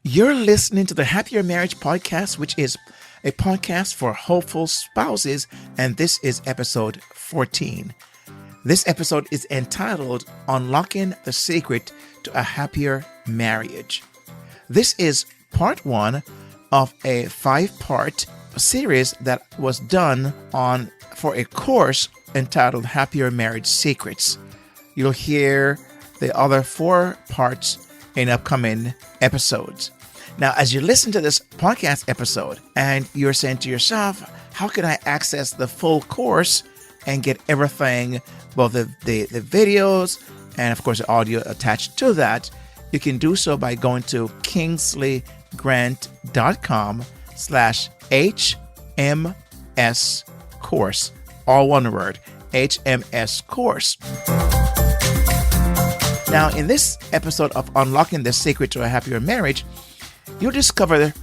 You're listening to the Happier Marriage Podcast, which is a podcast for hopeful spouses, and this is episode 14. This episode is entitled Unlocking the Secret to a Happier Marriage. This is part one of a 5-part series that was done for a course entitled Happier Marriage Secrets. You'll hear the other 4 parts in upcoming episodes. Now, as you listen to this podcast episode and you're saying to yourself, how can I access the full course and get everything, both the videos and of course the audio attached to that? You can do so by going to kingsleygrant.com/HMS course, all one word, HMS course. Now, in this episode of Unlocking the Secret to a Happier Marriage, you'll discover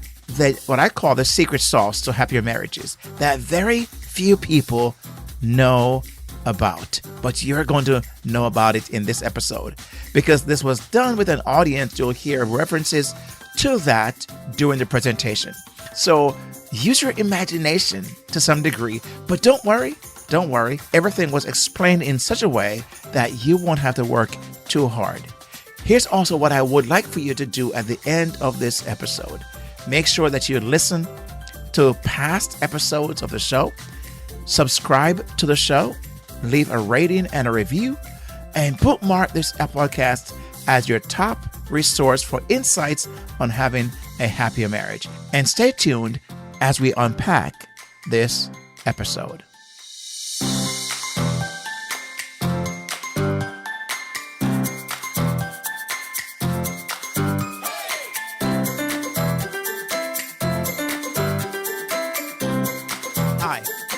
what I call the secret sauce to happier marriages that very few people know about. But you're going to know about it in this episode because this was done with an audience. You'll hear references to that during the presentation. So use your imagination to some degree, but don't worry. Everything was explained in such a way that you won't have to work too hard. Here's also what I would like for you to do at the end of this episode. Make sure that you listen to past episodes of the show, subscribe to the show, leave a rating and a review, and bookmark this podcast as your top resource for insights on having a happier marriage. And stay tuned as we unpack this episode.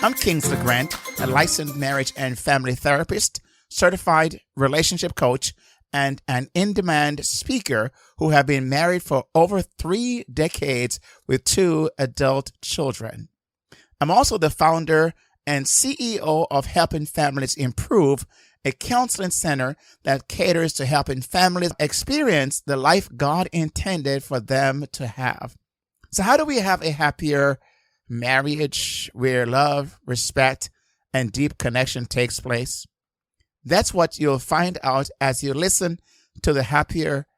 I'm Kingsley Grant, a licensed marriage and family therapist, certified relationship coach, and an in-demand speaker who have been married for over 3 decades with 2 adult children. I'm also the founder and CEO of Helping Families Improve, a counseling center that caters to helping families experience the life God intended for them to have. So how do we have a happier marriage where love, respect, and deep connection takes place? That's what you'll find out as you listen to the Happier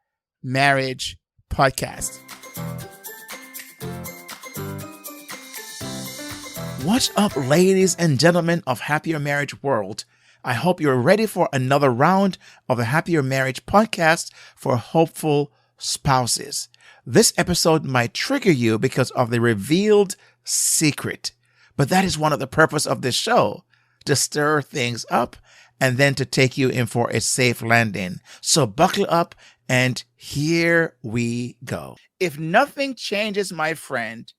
Marriage Podcast. What's up, ladies and gentlemen of Happier Marriage World? I hope you're ready for another round of the Happier Marriage Podcast for hopeful spouses. This episode might trigger you because of the revealed secret, but that is one of the purpose of this show, to stir things up and then to take you in for a safe landing. So buckle up and here we go. If nothing changes, my friend,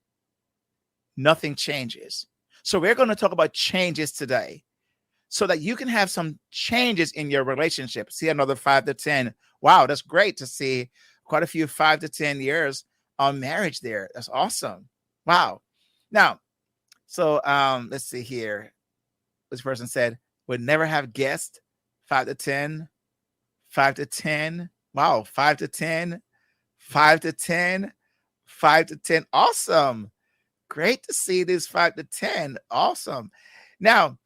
nothing changes. So we're going to talk about changes today so that you can have some changes in your relationship. See another 5 to 10. Wow, that's great to see quite a few 5 to 10 years on marriage there. That's awesome. Wow. Now, so let's see here. This person said, would never have guessed 5 to 10, 5 to 10. Wow, 5 to 10, 5 to 10, 5 to 10. Awesome. Great to see this 5 to 10. Awesome. Now,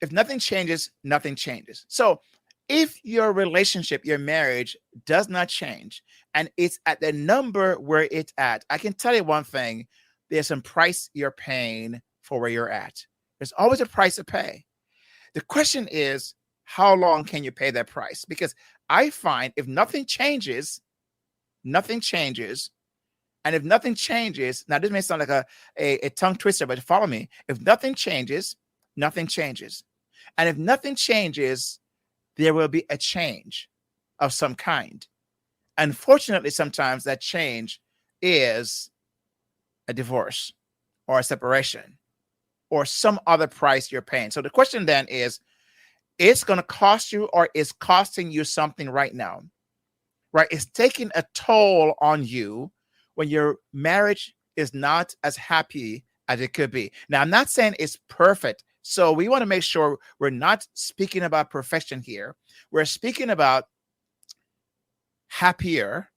if nothing changes, nothing changes. So if your relationship, your marriage does not change and it's at the number where it's at, I can tell you one thing, there's some price you're paying for where you're at. There's always a price to pay. The question is, how long can you pay that price? Because I find if nothing changes, nothing changes. And if nothing changes, now this may sound like a tongue twister, but follow me. If nothing changes, nothing changes. And if nothing changes, there will be a change of some kind. Unfortunately, sometimes that change is a divorce or a separation or some other price you're paying. So the question then is, it's going to cost you or is costing you something right now, right? It's taking a toll on you when your marriage is not as happy as it could be. Now, I'm not saying it's perfect. So we want to make sure we're not speaking about perfection here. We're speaking about happier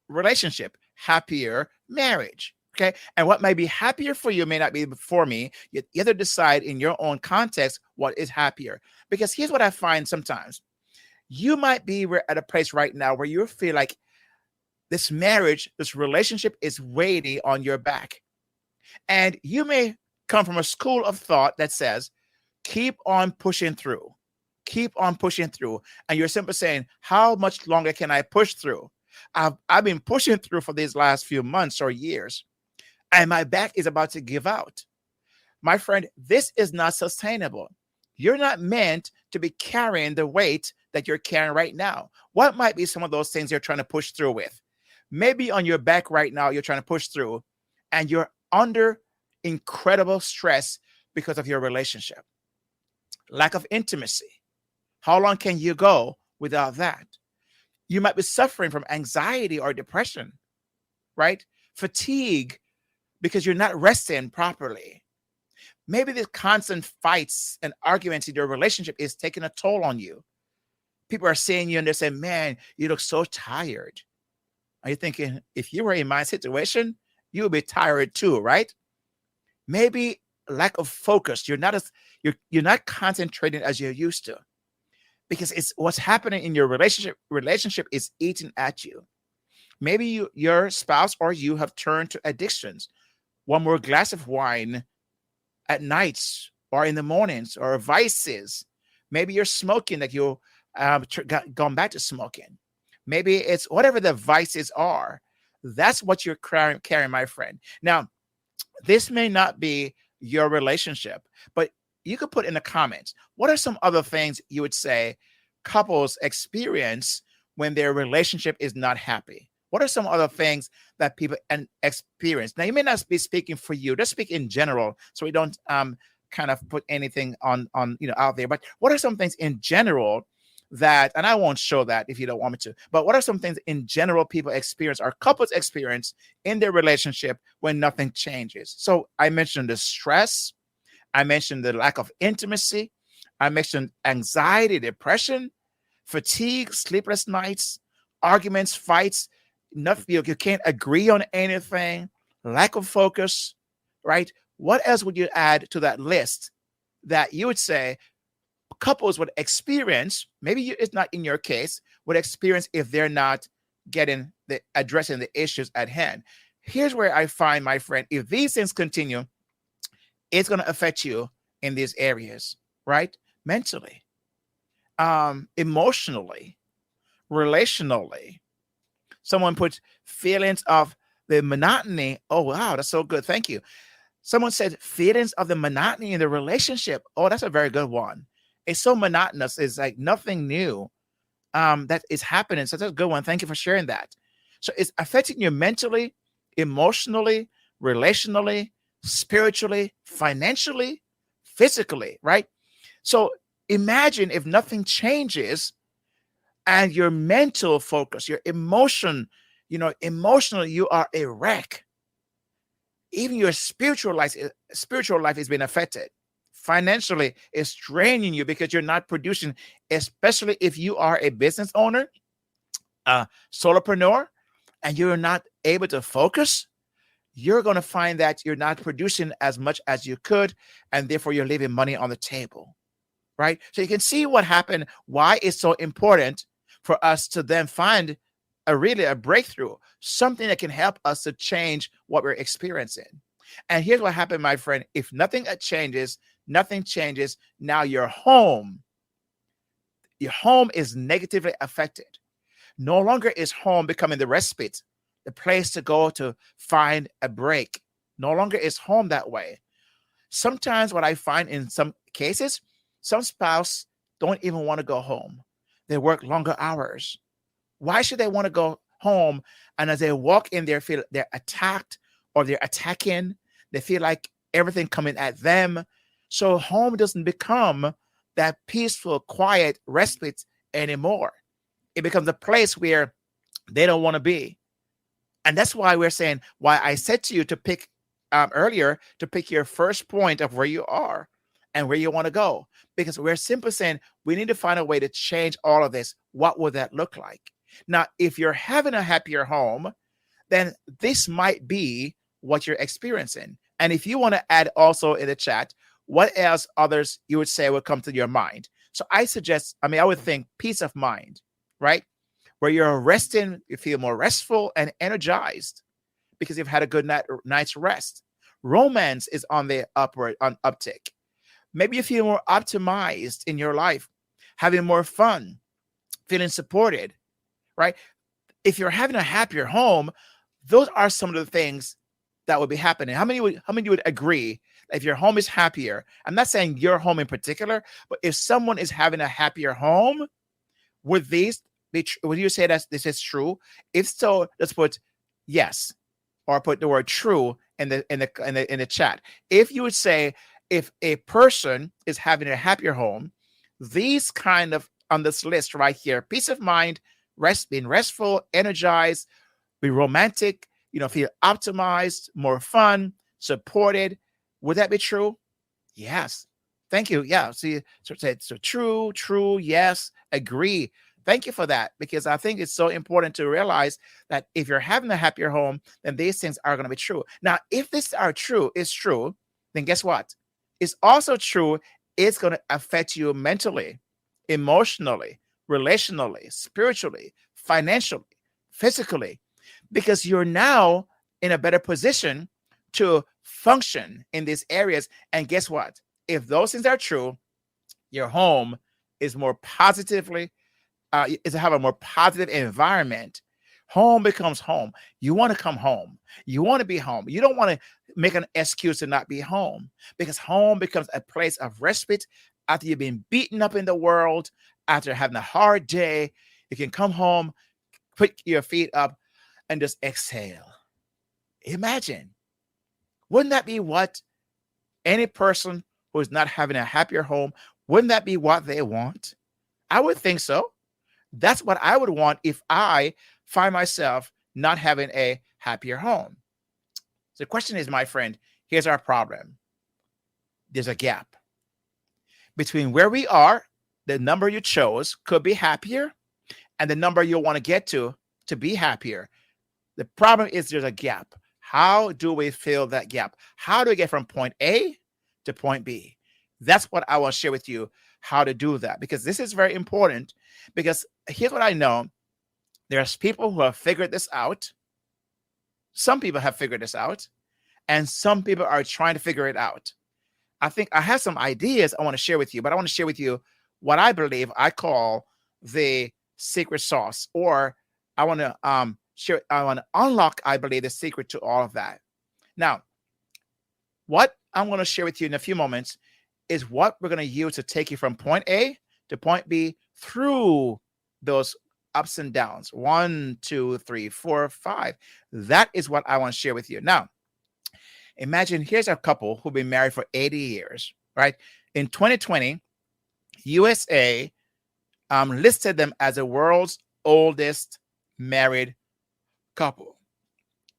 relationship, happier marriage. Okay. And what may be happier for you may not be for me. You have to decide in your own context what is happier. Because here's what I find sometimes. You might be at a place right now where you feel like this marriage, this relationship is weighty on your back. And you may come from a school of thought that says, keep on pushing through, keep on pushing through. And you're simply saying, how much longer can I push through? I've been pushing through for these last few months or years, and my back is about to give out. My friend, this is not sustainable. You're not meant to be carrying the weight that you're carrying right now. What might be some of those things you're trying to push through with? Maybe on your back right now, you're trying to push through and you're under incredible stress because of your relationship. Lack of intimacy. How long can you go without that? You might be suffering from anxiety or depression, right? Fatigue because you're not resting properly. Maybe the constant fights and arguments in your relationship is taking a toll on you. People are seeing you and they're saying, man, you look so tired. Are you thinking, if you were in my situation, you would be tired too, right? Maybe lack of focus. You're not concentrating as you're used to, because it's what's happening in your relationship is eating at you. Maybe your spouse or you have turned to addictions. One more glass of wine at nights or in the mornings, or vices. Maybe you're smoking, that you gone back to smoking. Maybe it's whatever the vices are. That's what you're carrying, my friend. Now, this may not be your relationship, but you could put in the comments, what are some other things you would say couples experience when their relationship is not happy? What are some other things that people experience? Now, you may not be speaking for you. Just speak in general, so we don't kind of put anything on out there. But what are some things in general that, and I won't show that if you don't want me to, but what are some things in general people experience, or couples experience in their relationship when nothing changes? So I mentioned the stress. I mentioned the lack of intimacy. I mentioned anxiety, depression, fatigue, sleepless nights, arguments, fights. Nothing, you can't agree on anything, lack of focus, right? What else would you add to that list that you would say couples would experience? Maybe it's not in your case, would experience if they're not addressing the issues at hand. Here's where I find, my friend, if these things continue, it's going to affect you in these areas, right? Mentally, emotionally, relationally. Someone put feelings of the monotony. Oh, wow, that's so good. Thank you. Someone said feelings of the monotony in the relationship. Oh, that's a very good one. It's so monotonous. It's like nothing new that is happening. So that's a good one. Thank you for sharing that. So it's affecting you mentally, emotionally, relationally, spiritually, financially, physically, right? So imagine if nothing changes and your mental focus, your emotionally, you are a wreck. Even your spiritual life is being affected. Financially, it's draining you because you're not producing, especially if you are a business owner, a solopreneur, and you're not able to focus. You're going to find that you're not producing as much as you could, and therefore you're leaving money on the table, right? So you can see what happened, why it's so important for us to then find a breakthrough, something that can help us to change what we're experiencing. And here's what happened, my friend. If nothing changes, now your home is negatively affected. No longer is home becoming the respite, the place to go to find a break. No longer is home that way. Sometimes what I find in some cases, some spouse don't even want to go home. They work longer hours. Why should they want to go home? And as they walk in there, feel they're attacked or they're attacking. They feel like everything coming at them. So home doesn't become that peaceful, quiet respite anymore. It becomes a place where they don't want to be. And that's why we're saying, why I said to you to pick earlier, to pick your first point of where you are and where you want to go. Because we're simply saying we need to find a way to change all of this. What would that look like? Now, if you're having a happier home, then this might be what you're experiencing. And if you want to add also in the chat, what else others you would say would come to your mind? So I would think peace of mind, right? Where you're resting, you feel more restful and energized because you've had a good night's rest. Romance is on the uptick. Maybe you feel more optimized in your life, having more fun, feeling supported, right? If you're having a happier home, those are some of the things that would be happening. How many would agree that if your home is happier? I'm not saying your home in particular, but if someone is having a happier home, would would you say that this is true? If so, let's put yes or put the word true in the chat. If you would say if a person is having a happier home, these kind of on this list right here: peace of mind, being restful, energized, be romantic, feel optimized, more fun, supported. Would that be true? Yes. Thank you. Yeah. See, so true, yes, agree. Thank you for that, because I think it's so important to realize that if you're having a happier home, then these things are going to be true. Now, if this is true, then guess what? It's also true. It's going to affect you mentally, emotionally, relationally, spiritually, financially, physically, because you're now in a better position to function in these areas. And guess what? If those things are true, your home is more positively, is to have a more positive environment. Home becomes home. You want to come home. You want to be home. You don't want to make an excuse to not be home, because home becomes a place of respite after you've been beaten up in the world, after having a hard day. You can come home, put your feet up, and just exhale. Imagine. Wouldn't that be what any person who is not having a happier home, wouldn't that be what they want? I would think so. That's what I would want if I find myself not having a happier home. So the question is, my friend, here's our problem. There's a gap between where we are, the number you chose could be happier, and the number you'll want to get to be happier. The problem is there's a gap. How do we fill that gap? How do we get from point A to point B? That's what I want to share with you, how to do that, because this is very important. Because here's what I know. There's people who have figured this out. Some people have figured this out, and some people are trying to figure it out. I think I have some ideas I want to share with you, but I want to share with you what I believe I call the secret sauce, or I want to unlock, I believe, the secret to all of that. Now, what I'm going to share with you in a few moments is what we're going to use to take you from point A to point B through those ups and downs. 1, 2, 3, 4, 5. That is what I want to share with you. Now, imagine here's a couple who've been married for 80 years, right? In 2020, USA listed them as the world's oldest married couple.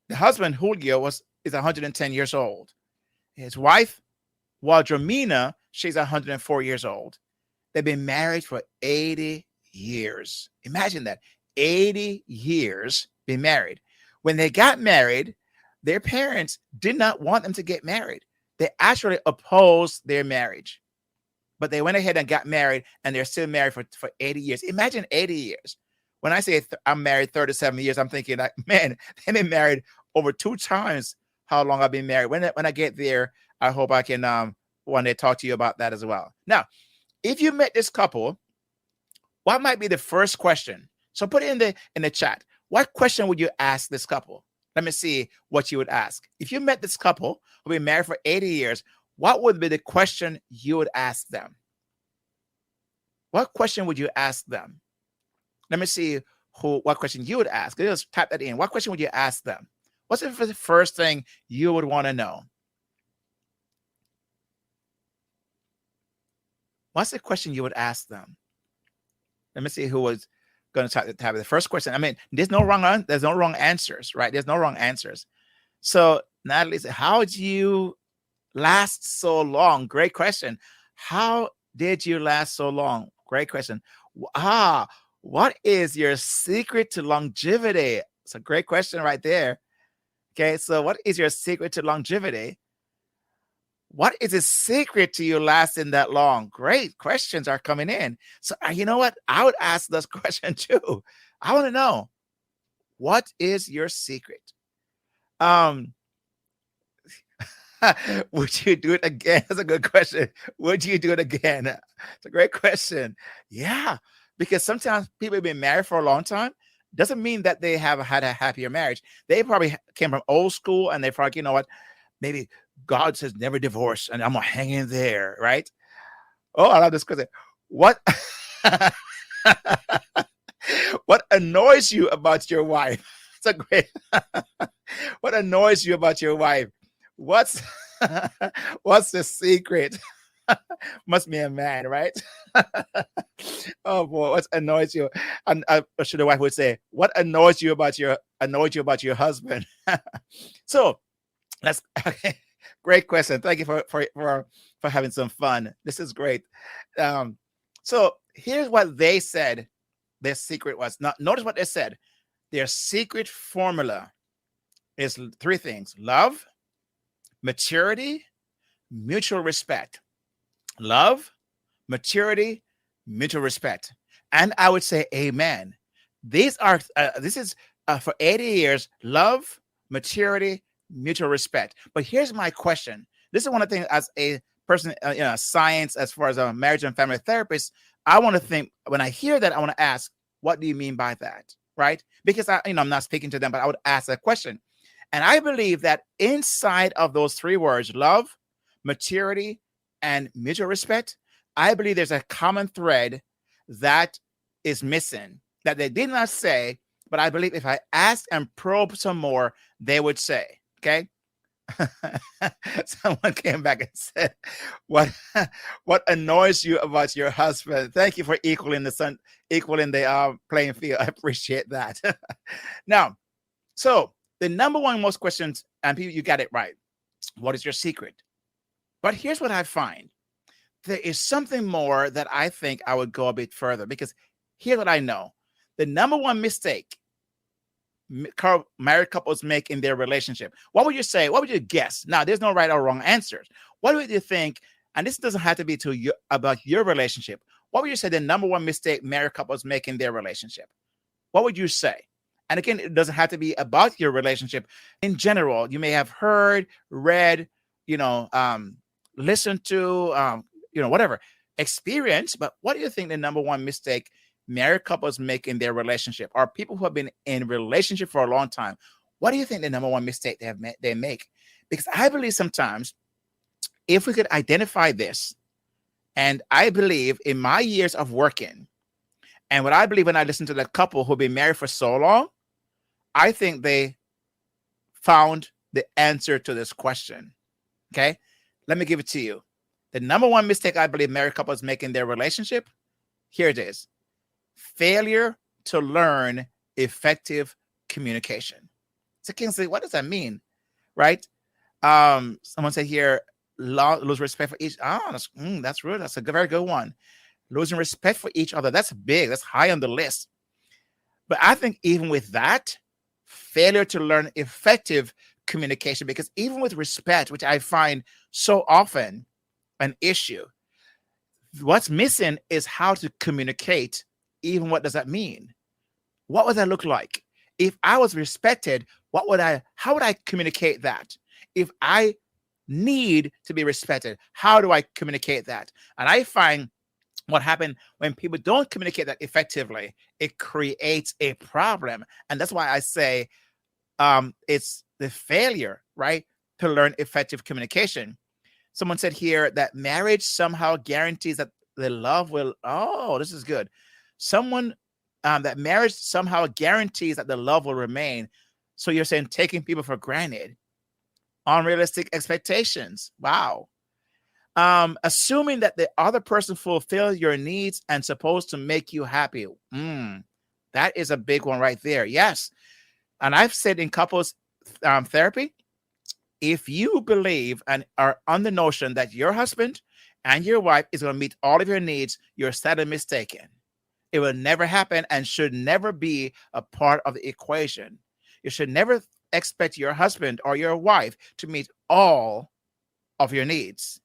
The husband, Julio, is 110 years old. His wife, Waldromina, she's 104 years old. They've been married for 80 years. Imagine that. 80 years been married. When they got married, their parents did not want them to get married. They actually opposed their marriage. But they went ahead and got married, and they're still married for 80 years. Imagine 80 years. When I say I'm married 37 years, I'm thinking like, man, they've been married over 2 times how long I've been married. When I get there, I hope I can one day talk to you about that as well. Now, if you met this couple, what might be the first question? So put it in the chat. What question would you ask this couple? Let me see what you would ask. If you met this couple who've been married for 80 years, what would be the question you would ask them? What question would you ask them? Let me see what question you would ask. Just type that in. What question would you ask them? What's the first thing you would want to know? What's the question you would ask them? Let me see who was going to type the first question. I mean, there's no wrong answers, right? There's no wrong answers. So Natalie said, how did you last so long? Great question. How did you last so long? Great question. What is your secret to longevity? It's a great question right there. Okay, so what is your secret to longevity? What is the secret to you lasting that long? Great questions are coming in. So, you know what? I would ask this question too. I want to know, what is your secret? Um, would you do it again? That's a good question. Would you do it again? It's a great question. Yeah, because sometimes people have been married for a long time. Doesn't mean that they have had a happier marriage. They probably came from old school and they thought, you know what, maybe God says never divorce, and I'm gonna hang in there, right? Oh, I love this question. What what annoys you about your wife? It's a great. What annoys you about your wife? What's what's the secret? Must be a man, right? Oh boy, what annoys you? And should the wife would say, "What annoys you about your husband?" So let's. Okay, great question. Thank you for having some fun. This is great. Um, so here's what they said. Their secret was not. Notice what they said. Their secret formula is three things: love, maturity, mutual respect. Love, maturity, mutual respect. And I would say amen. This is for 80 years, love, maturity, mutual respect. But here's my question. This is one of the things as a person, science, as far as a marriage and family therapist, I want to think, when I hear that, I want to ask, what do you mean by that? Right? Because I'm not speaking to them, but I would ask that question. And I believe that inside of those three words, love, maturity, and mutual respect, I believe there's a common thread that is missing that they did not say, but I believe if I asked and probe some more, they would say. Okay. Someone came back and said, "What what annoys you about your husband?" Thank you for equaling the playing field. I appreciate that. Now, so the number one most questions, and people, you got it right. What is your secret? But here's what I find. There is something more that I think I would go a bit further, because here's what I know. The number one mistake married couples make in their relationship. What would you say? What would you guess? Now, there's no right or wrong answers. What would you think? And this doesn't have to be about your relationship. What would you say the number one mistake married couples make in their relationship? What would you say? And again, it doesn't have to be about your relationship. In general, you may have heard, read, listened to, whatever, experience. But what do you think the number one mistake married couples make in their relationship, or people who have been in relationship for a long time? What do you think the number one mistake they make? Because I believe sometimes if we could identify this, and I believe in my years of working, and what I believe when I listen to the couple who've been married for so long, I think they found the answer to this question. Okay, let me give it to you. The number one mistake I believe married couples make in their relationship, here it is: failure to learn effective communication. So Kingsley, what does that mean? Right? Someone said here, lose respect for each. That's rude. That's a very good one. Losing respect for each other. That's big. That's high on the list. But I think even with that, failure to learn effective communication, because even with respect, which I find so often an issue, what's missing is how to communicate. Even what does that mean? What would that look like? If I was respected, how would I communicate that? If I need to be respected, how do I communicate that? And I find what happens when people don't communicate that effectively, it creates a problem. And that's why I say it's the failure, right, to learn effective communication. Someone said here that marriage somehow guarantees that the love will. Oh, this is good. That marriage somehow guarantees that the love will remain. So you're saying taking people for granted, unrealistic expectations. Wow. Assuming that the other person fulfills your needs and supposed to make you happy. That is a big one right there. Yes. And I've said in couples therapy, if you believe and are on the notion that your husband and your wife is going to meet all of your needs, you're sadly mistaken. It will never happen and should never be a part of the equation. You should never expect your husband or your wife to meet all of your needs,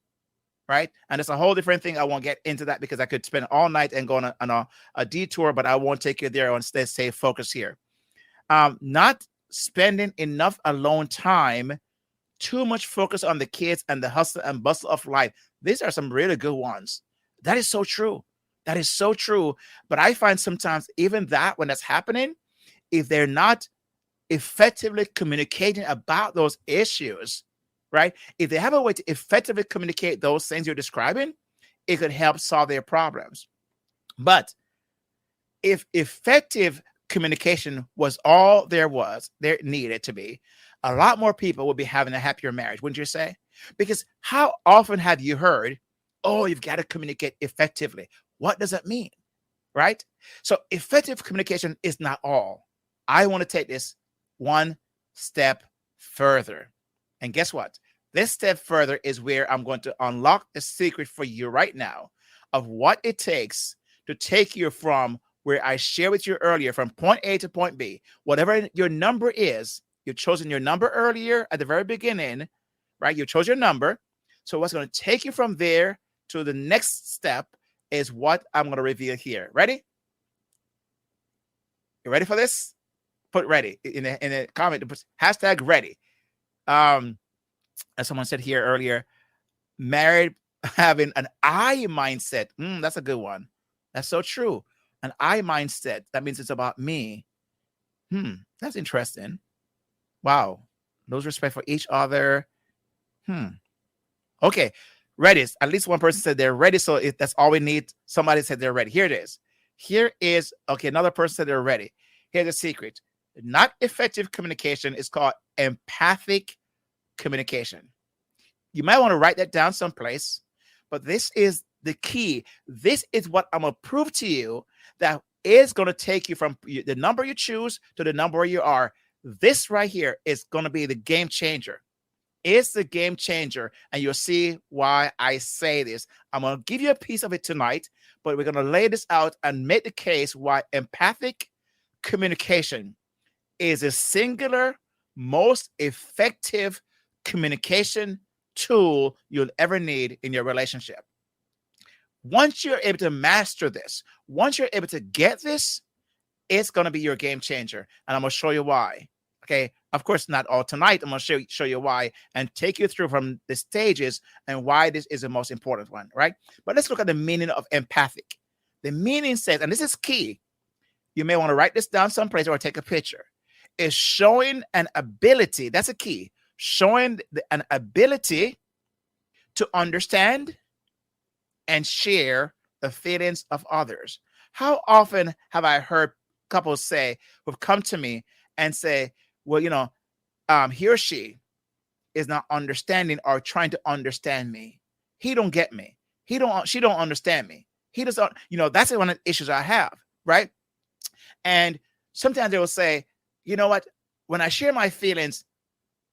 right? And it's a whole different thing. I won't get into that because I could spend all night and go on a detour, but I won't take you there. Instead, stay focused here. Not spending enough alone time, too much focus on the kids and the hustle and bustle of life. These are some really good ones. That is so true. That is so true. But I find sometimes even that when that's happening, if they're not effectively communicating about those issues, right? If they have a way to effectively communicate those things you're describing, it could help solve their problems. But if effective communication was all there needed to be, a lot more people would be having a happier marriage, wouldn't you say? Because how often have you heard, oh, you've got to communicate effectively? What does that mean? Right? So effective communication is not all. I want to take this one step further. And guess what? This step further is where I'm going to unlock the secret for you right now of what it takes to take you from where I shared with you earlier, from point A to point B. Whatever your number is, you've chosen your number earlier at the very beginning, right? You chose your number. So what's going to take you from there to the next step is what I'm going to reveal here. Ready? You ready for this? Put ready in a comment. Put hashtag ready. As someone said here earlier, married having an I mindset. That's a good one. That's so true. An I mindset. That means it's about me. That's interesting. Wow. Lose respect for each other. Okay. Ready. At least one person said they're ready. So if that's all we need, somebody said they're ready. Here it is. Here is, okay, another person said they're ready. Here's the secret. Not effective communication is called empathic communication. You might want to write that down someplace, but this is the key. This is what I'm going to prove to you that is going to take you from the number you choose to the number where you are. This right here is going to be the game changer. It's the game changer, and you'll see why I say this. I'm going to give you a piece of it tonight, but we're going to lay this out and make the case why empathic communication is a singular, most effective communication tool you'll ever need in your relationship. Once you're able to master this, once you're able to get this, it's going to be your game changer. And I'm going to show you why. Okay. Of course, not all tonight. I'm going to show you why and take you through from the stages and why this is the most important one. Right. But let's look at the meaning of empathic. The meaning says, and this is key. You may want to write this down someplace or take a picture. Is showing an ability. That's a key. Showing an ability to understand and share the feelings of others. How often have I heard couples say, who've come to me and say, well, he or she is not understanding or trying to understand me. He don't get me. She don't understand me. He doesn't, that's one of the issues I have, right? And sometimes they will say, you know what? When I share my feelings,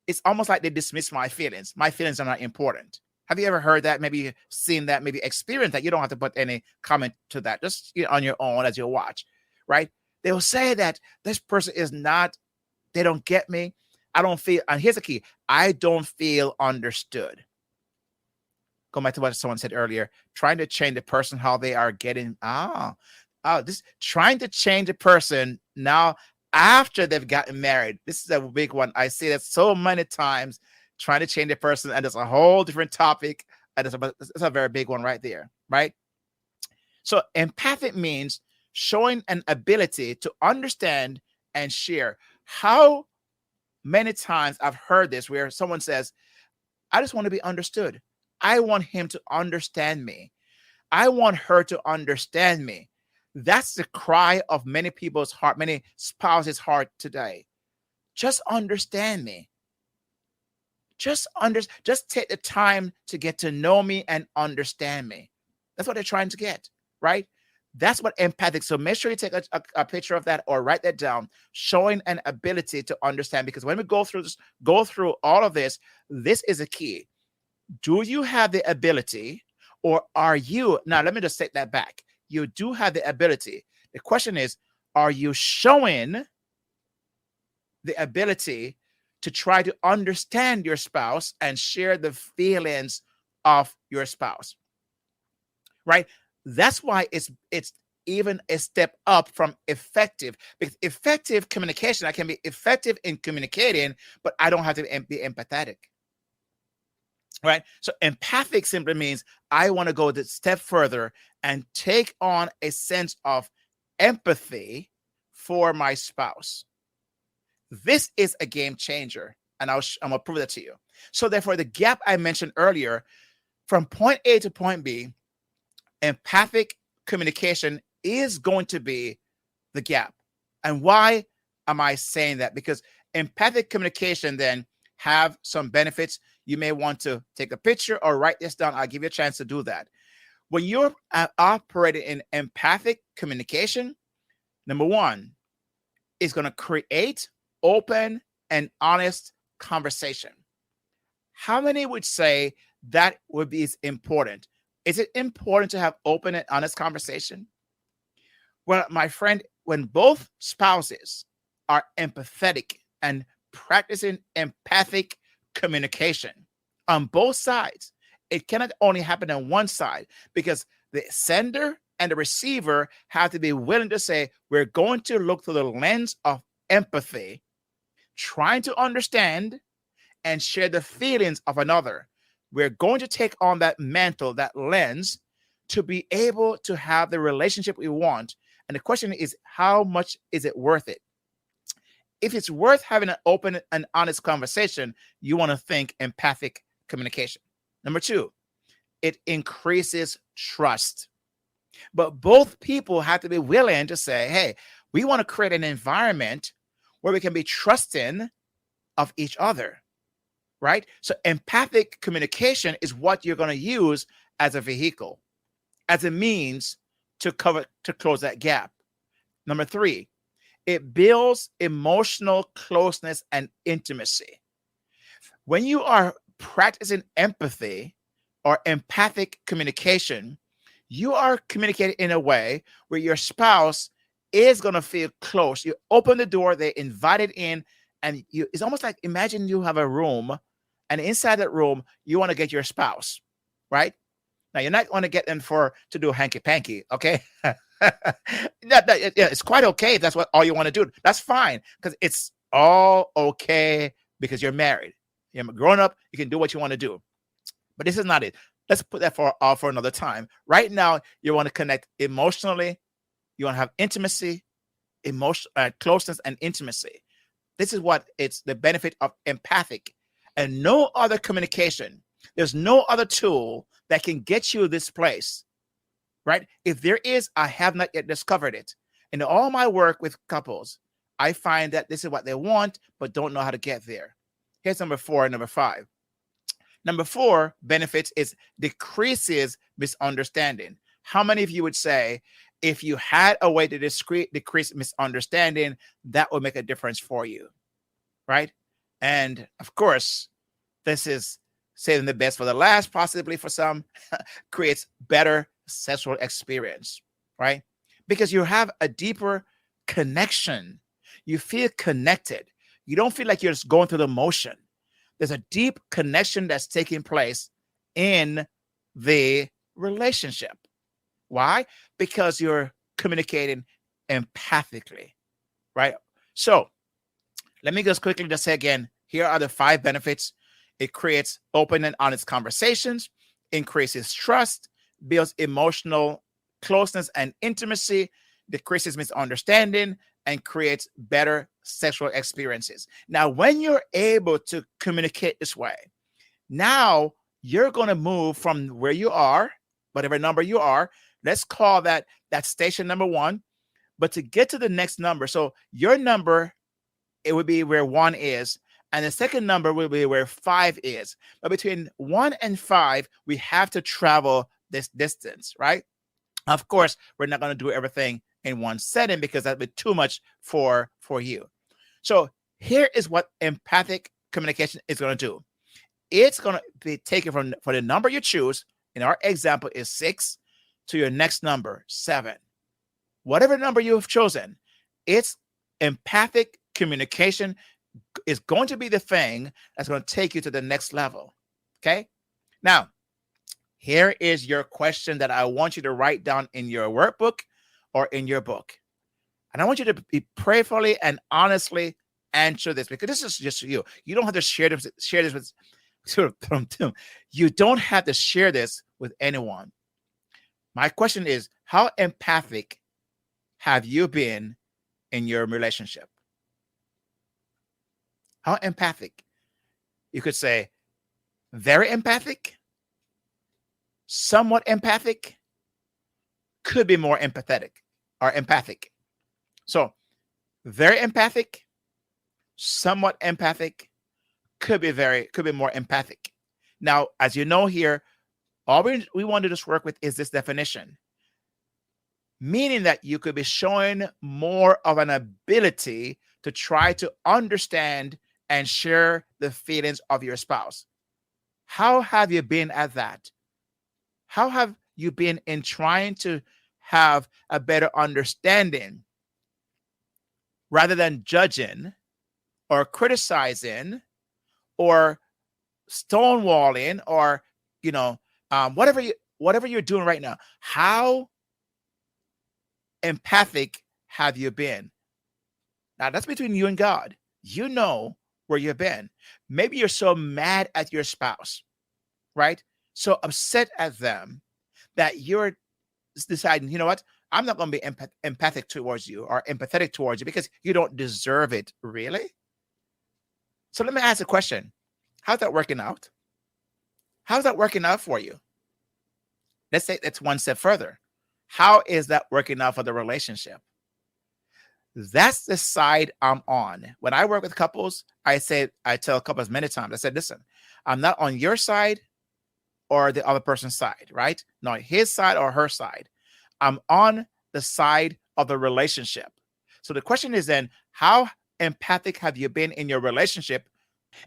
it's almost like they dismiss my feelings. My feelings are not important. Have you ever heard that? Maybe seen that, maybe experienced that? You don't have to put any comment to that. Just on your own as you watch, right? They will say that this person is not, they don't get me. I don't feel, and here's the key. I don't feel understood. Go back to what someone said earlier, trying to change the person, how they are getting, this trying to change a person now after they've gotten married. This is a big one. I see that so many times, trying to change a person, and it's a whole different topic. And it's a very big one right there, right? So empathic means showing an ability to understand and share. How many times I've heard this where someone says, I just want to be understood. I want him to understand me. I want her to understand me. That's the cry of many people's heart, many spouses' heart today. Just understand me. Just take the time to get to know me and understand me. That's what they're trying to get, right? That's what empathic. So make sure you take a picture of that or write that down, showing an ability to understand. Because when we go through all of this, this is a key. Do you have the ability, or are you, now let me just take that back. You do have the ability. The question is, are you showing the ability to try to understand your spouse and share the feelings of your spouse? Right? That's why it's even a step up from effective, because effective communication, I can be effective in communicating, but I don't have to be empathetic. Right? So empathic simply means I want to go a step further and take on a sense of empathy for my spouse. This is a game changer, and I'm going to prove that to you. So therefore, the gap I mentioned earlier, from point A to point B, empathic communication is going to be the gap. And why am I saying that? Because empathic communication then have some benefits. You may want to take a picture or write this down. I'll give you a chance to do that. When you're operating in empathic communication, number one, is going to create open and honest conversation. How many would say that would be important? Is it important to have open and honest conversation? Well, my friend, when both spouses are empathetic and practicing empathic communication on both sides, it cannot only happen on one side, because the sender and the receiver have to be willing to say, we're going to look through the lens of empathy, trying to understand and share the feelings of another. We're going to take on that mantle, that lens, to be able to have the relationship we want. And the question is, how much is it worth it? If it's worth having an open and honest conversation, you want to think empathic communication. Number two, it increases trust. But both people have to be willing to say, hey, we want to create an environment where we can be trusting of each other, right? So empathic communication is what you're going to use as a vehicle, as a means to close that gap. Number three, it builds emotional closeness and intimacy. When you are practicing empathy or empathic communication, you are communicating in a way where your spouse is going to feel close. You open the door, they invited in, and it's almost like, imagine you have a room, and inside that room, you want to get your spouse, right? Now, you're not going to get them to do hanky-panky, okay? It's quite okay if that's all you want to do. That's fine, because it's all okay because you're married. You're grown up, you can do what you want to do. But this is not it. Let's put that for another time. Right now, you want to connect emotionally. You want to have intimacy, closeness, and intimacy. This is what it's the benefit of empathic. And no other communication, there's no other tool that can get you this place, right? If there is, I have not yet discovered it. In all my work with couples, I find that this is what they want, but don't know how to get there. Here's number 4 and number 5. Number 4 benefits is decreases misunderstanding. How many of you would say, if you had a way to decrease misunderstanding, that would make a difference for you, right? And of course, this is saving the best for the last, possibly for some, creates better sexual experience, right? Because you have a deeper connection. You feel connected. You don't feel like you're just going through the motion. There's a deep connection that's taking place in the relationship. Why? Because you're communicating empathically, right? So let me just quickly say again, here are the 5 benefits. It creates open and honest conversations, increases trust, builds emotional closeness and intimacy, decreases misunderstanding, and creates better sexual experiences. Now, when you're able to communicate this way, now you're going to move from where you are, whatever number you are. Let's call that station number 1. But to get to the next number, so your number, it would be where 1 is, and the second number will be where 5 is. But between 1 and 5, we have to travel this distance, right? Of course, we're not going to do everything in one setting because that'd be too much for you. So here is what empathic communication is going to do. It's going to be taken from the number you choose. In our example is 6 to your next number, 7. whatever number you have chosen, it's empathic communication is going to be the thing that's going to take you to the next level. Okay. Now, here is your question that I want you to write down in your workbook or in your book. And I want you to be prayerfully and honestly answer this, because this is just you. You don't have to share this with you don't have to share this with anyone. My question is, how empathic have you been in your relationship? How empathic? You could say very empathic, somewhat empathic, could be more empathetic or empathic. So very empathic, somewhat empathic, could be more empathic. Now, as you know here, all we want to just work with is this definition, meaning that you could be showing more of an ability to try to understand and share the feelings of your spouse. How have you been at that? How have you been in trying to have a better understanding rather than judging or criticizing or stonewalling or, whatever you're doing right now? How empathic have you been? Now, that's between you and God. You know where you've been. Maybe you're so mad at your spouse, right? So upset at them that you're deciding, you know what? I'm not going to be empathic towards you or empathetic towards you because you don't deserve it, really? So let me ask a question. How's that working out? How's that working out for you? Let's say that's one step further. How is that working out for the relationship? That's the side I'm on. When I work with couples, I tell couples many times, I said, listen, I'm not on your side or the other person's side, right? Not his side or her side. I'm on the side of the relationship. So the question is then, how empathic have you been in your relationship?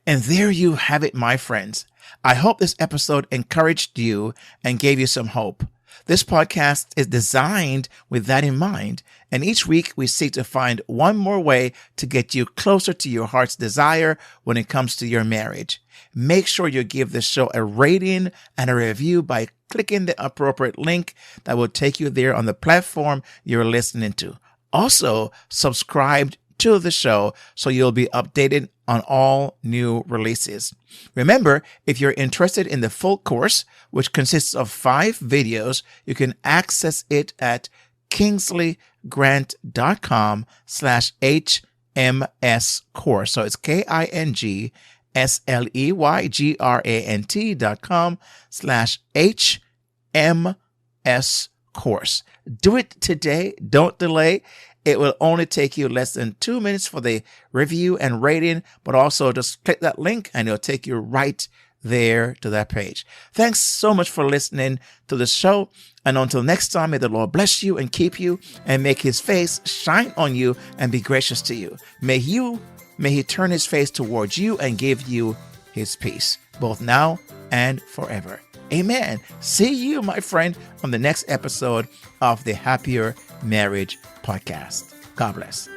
And there you have it, my friends. I hope this episode encouraged you and gave you some hope. This podcast is designed with that in mind, and each week we seek to find one more way to get you closer to your heart's desire when it comes to your marriage. Make sure you give this show a rating and a review by clicking the appropriate link that will take you there on the platform you're listening to. Also, subscribe to the show so you'll be updated on all new releases. Remember, if you're interested in the full course, which consists of 5 videos, you can access it at kingsleygrant.com/HMS course. So it's KINGSLEYGRANT.com/HMS course. Do it today. Don't delay. It will only take you less than 2 minutes for the review and rating, but also just click that link and it'll take you right there to that page. Thanks so much for listening to the show. And until next time, may the Lord bless you and keep you and make his face shine on you and be gracious to you. May he turn his face towards you and give you his peace, both now and forever. Amen. See you, my friend, on the next episode of the Happier Marriage Podcast. God bless.